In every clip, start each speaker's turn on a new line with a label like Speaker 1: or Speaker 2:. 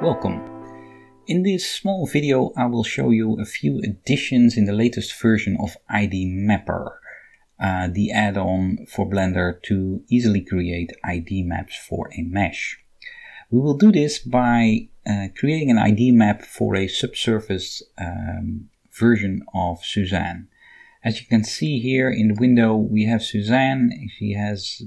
Speaker 1: Welcome. In this small video I will show you a few additions in the latest version of IDMapper, the add-on for Blender to easily create ID maps for a mesh. We will do this by creating an ID map for a subsurface version of Suzanne. As you can see here in the window, we have Suzanne. She has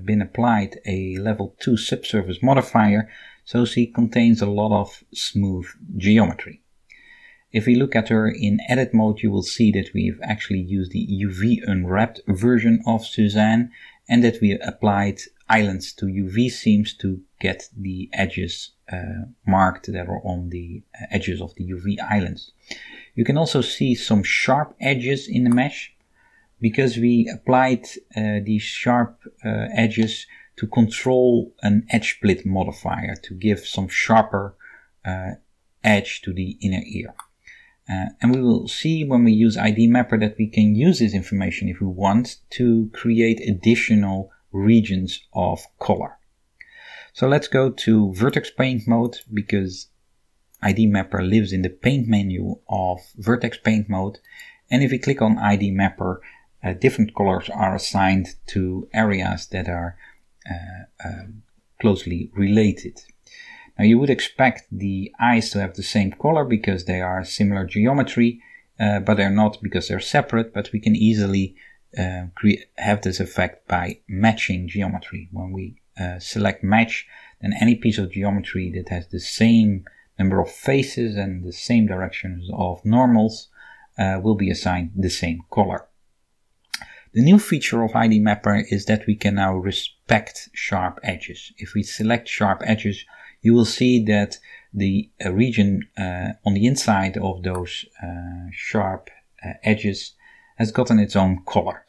Speaker 1: been applied a level 2 subsurface modifier, so she contains a lot of smooth geometry. If we look at her in edit mode, you will see that we've actually used the UV unwrapped version of Suzanne and that we applied islands to UV seams to get the edges marked that are on the edges of the UV islands. You can also see some sharp edges in the mesh because we applied these sharp edges to control an edge split modifier to give some sharper edge to the inner ear. And we will see when we use IDMapper that we can use this information if we want to create additional regions of color. So let's go to Vertex Paint mode because IDMapper lives in the paint menu of Vertex Paint mode. And if we click on IDMapper, different colors are assigned to areas that are closely related. Now you would expect the eyes to have the same color because they are similar geometry, but they're not because they're separate, but we can easily have this effect by matching geometry. When we select match, then any piece of geometry that has the same number of faces and the same directions of normals will be assigned the same color. The new feature of IDMapper is that we can now respect sharp edges. If we select sharp edges, you will see that the region on the inside of those sharp edges has gotten its own color.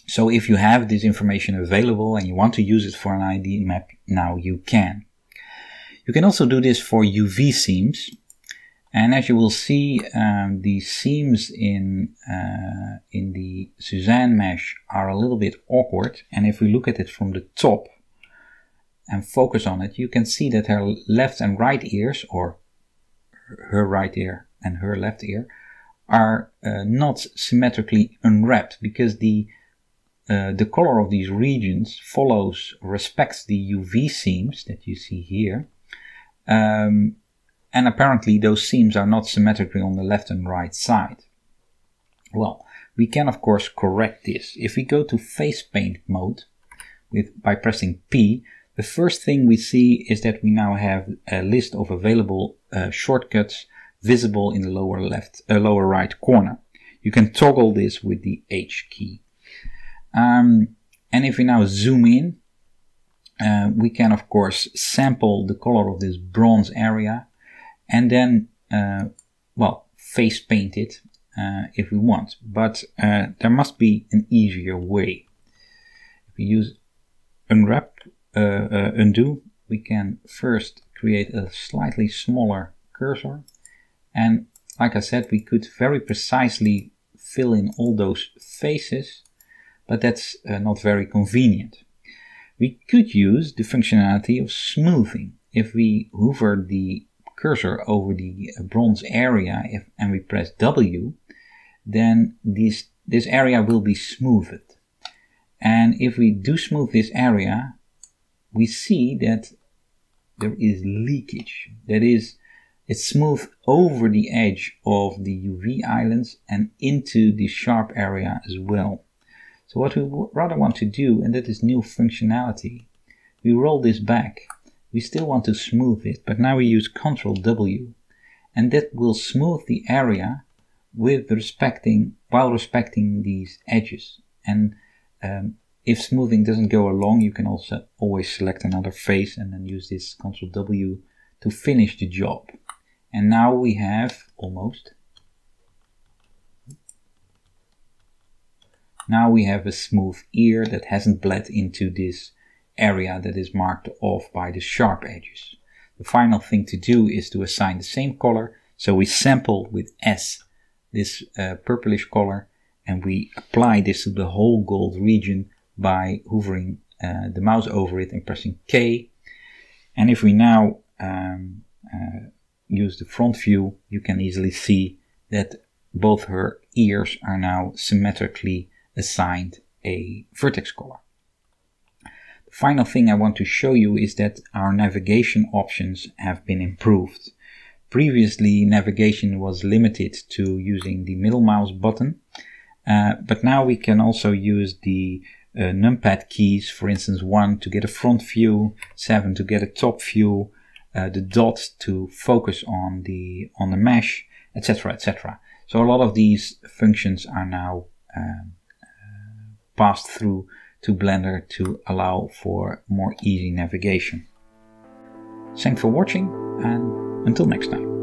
Speaker 1: So if you have this information available and you want to use it for an ID map, now you can. You can also do this for UV seams. And as you will see, the seams in the Suzanne mesh are a little bit awkward. And if we look at it from the top and focus on it, you can see that her left and right ears, or her right ear and her left ear, are not symmetrically unwrapped because the color of these regions respects the UV seams that you see here. And apparently those seams are not symmetrically on the left and right side. Well, we can of course correct this. If we go to face paint mode by pressing P, the first thing we see is that we now have a list of available shortcuts visible in the lower right corner. You can toggle this with the H key. And if we now zoom in, we can of course sample the color of this bronze area and then, face paint it if we want. But there must be an easier way. If we use undo, we can first create a slightly smaller cursor. And like I said, we could very precisely fill in all those faces, but that's not very convenient. We could use the functionality of smoothing. If we hover the cursor over the bronze area and we press W, then this area will be smoothed. And if we do smooth this area, we see that there is leakage. That is, it's smooth over the edge of the UV islands and into the sharp area as well. So what we rather want to do, and that is new functionality, we roll this back. We still want to smooth it, but now we use Ctrl W, and that will smooth the area while respecting these edges. And if smoothing doesn't go along, you can also always select another face and then use this Ctrl W to finish the job. And now we have Now we have a smooth ear that hasn't bled into this area that is marked off by the sharp edges. The final thing to do is to assign the same color. So we sample with S this purplish color and we apply this to the whole gold region by hovering the mouse over it and pressing K. And if we now use the front view, you can easily see that both her ears are now symmetrically assigned a vertex color. The final thing I want to show you is that our navigation options have been improved. Previously, navigation was limited to using the middle mouse button, but now we can also use the numpad keys, for instance 1 to get a front view, 7 to get a top view, the dot to focus on the mesh, etc, etc. So a lot of these functions are now passed through to Blender to allow for more easy navigation. Thanks for watching, and until next time.